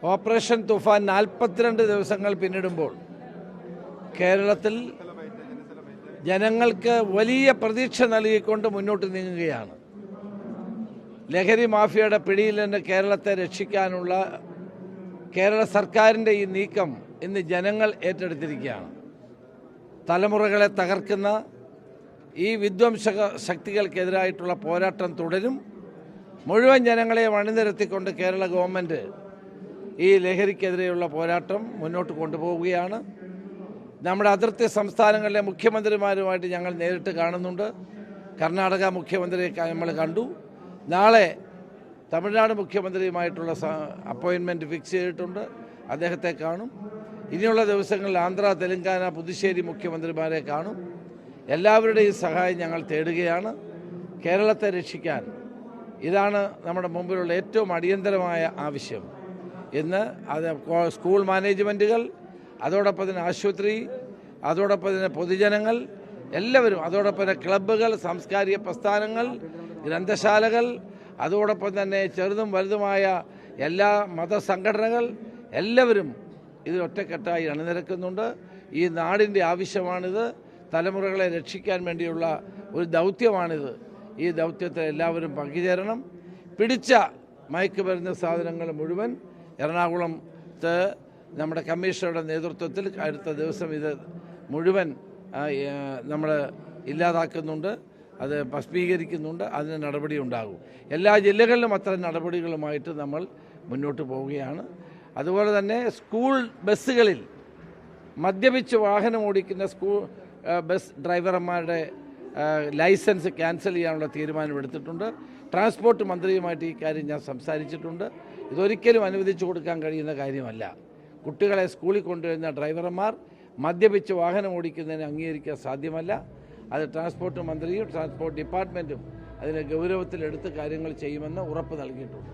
Operation Toofan 42 ദിവസങ്ങൾ പിന്നിടുമ്പോൾ കേരളത്തിൽ ജനങ്ങൾക്ക് വലിയ പ്രതീക്ഷ നൽകിക്കൊണ്ട് മുന്നോട്ട് നീങ്ങുകയാണ്. ലഹരി മാഫിയയുടെ പിടിയിൽ നിന്ന് കേരളത്തെ രക്ഷിക്കാനുള്ള കേരള സർക്കാരിൻ്റെ ഈ നീക്കം ഇന്ന് ജനങ്ങൾ ഏറ്റെടുത്തിരിക്കുകയാണ്. തലമുറകളെ തകർക്കുന്ന ഈ വിധ്വംസക ശക്തികൾക്കെതിരായിട്ടുള്ള പോരാട്ടം തുടരും. മുഴുവൻ ജനങ്ങളെയും അണിനിരത്തിക്കൊണ്ട് കേരള ഗവൺമെൻറ് ഈ ലഹരിക്കെതിരെയുള്ള പോരാട്ടം മുന്നോട്ട് കൊണ്ടുപോവുകയാണ്. നമ്മുടെ അതിർത്തി സംസ്ഥാനങ്ങളിലെ മുഖ്യമന്ത്രിമാരുമായിട്ട് ഞങ്ങൾ നേരിട്ട് കാണുന്നുണ്ട്. കർണാടക മുഖ്യമന്ത്രിയെ നമ്മൾ കണ്ടു. നാളെ തമിഴ്നാട് മുഖ്യമന്ത്രിയുമായിട്ടുള്ള അപ്പോയിൻമെൻറ്റ് ഫിക്സ് ചെയ്തിട്ടുണ്ട്. അദ്ദേഹത്തെ കാണും. ഇനിയുള്ള ദിവസങ്ങളിൽ ആന്ധ്ര, തെലങ്കാന, പുതുശ്ശേരി മുഖ്യമന്ത്രിമാരെ കാണും. എല്ലാവരുടെയും സഹായം ഞങ്ങൾ തേടുകയാണ്. കേരളത്തെ രക്ഷിക്കാൻ ഇതാണ് നമ്മുടെ മുമ്പിലുള്ള ഏറ്റവും അടിയന്തരമായ ആവശ്യം. ഇന്ന് അത് സ്കൂൾ മാനേജ്മെൻറ്റുകൾ, അതോടൊപ്പം തന്നെ ആശുപത്രി, അതോടൊപ്പം തന്നെ പൊതുജനങ്ങൾ എല്ലാവരും, അതോടൊപ്പം തന്നെ ക്ലബ്ബുകൾ, സാംസ്കാരിക പ്രസ്ഥാനങ്ങൾ, ഗ്രന്ഥശാലകൾ, അതോടൊപ്പം തന്നെ ചെറുതും വലുതുമായ എല്ലാ മതസംഘടനകൾ എല്ലാവരും ഇതിൽ ഒറ്റക്കെട്ടായി അണിനിരക്കുന്നുണ്ട്. ഈ നാടിൻ്റെ ആവശ്യമാണിത്. തലമുറകളെ രക്ഷിക്കാൻ വേണ്ടിയുള്ള ഒരു ദൗത്യമാണിത്. ഈ ദൗത്യത്തിൽ എല്ലാവരും പങ്കുചേരണം. പിടിച്ച മയക്കുമരുന്ന് സാധനങ്ങൾ മുഴുവൻ എറണാകുളത്ത് നമ്മുടെ കമ്മീഷണറുടെ നേതൃത്വത്തിൽ അടുത്ത ദിവസം ഇത് മുഴുവൻ നമ്മൾ ഇല്ലാതാക്കുന്നുണ്ട്, അത് ഭസ്മീകരിക്കുന്നുണ്ട്. അതിന് നടപടി ഉണ്ടാകും. എല്ലാ ജില്ലകളിലും അത്തരം നടപടികളുമായിട്ട് നമ്മൾ മുന്നോട്ട് പോവുകയാണ്. അതുപോലെ തന്നെ സ്കൂൾ ബസ്സുകളിൽ മദ്യപിച്ച് വാഹനം ഓടിക്കുന്ന സ്കൂൾ ബസ് ഡ്രൈവർമാരുടെ ലൈസൻസ് ക്യാൻസൽ ചെയ്യാനുള്ള തീരുമാനമെടുത്തിട്ടുണ്ട്. ട്രാൻസ്പോർട്ട് മന്ത്രിയുമായിട്ട് ഈ കാര്യം ഞാൻ സംസാരിച്ചിട്ടുണ്ട്. ഇതൊരിക്കലും അനുവദിച്ചു കൊടുക്കാൻ കഴിയുന്ന കാര്യമല്ല. കുട്ടികളെ സ്കൂളിൽ കൊണ്ടുവരുന്ന ഡ്രൈവർമാർ മദ്യപിച്ച് വാഹനം ഓടിക്കുന്നതിന് അംഗീകരിക്കാൻ സാധ്യമല്ല. അത് ട്രാൻസ്പോർട്ട് മന്ത്രിയും ട്രാൻസ്പോർട്ട് ഡിപ്പാർട്ട്മെൻറ്റും അതിനെ ഗൗരവത്തിലെടുത്ത് കാര്യങ്ങൾ ചെയ്യുമെന്ന് ഉറപ്പ് നൽകിയിട്ടുണ്ട്.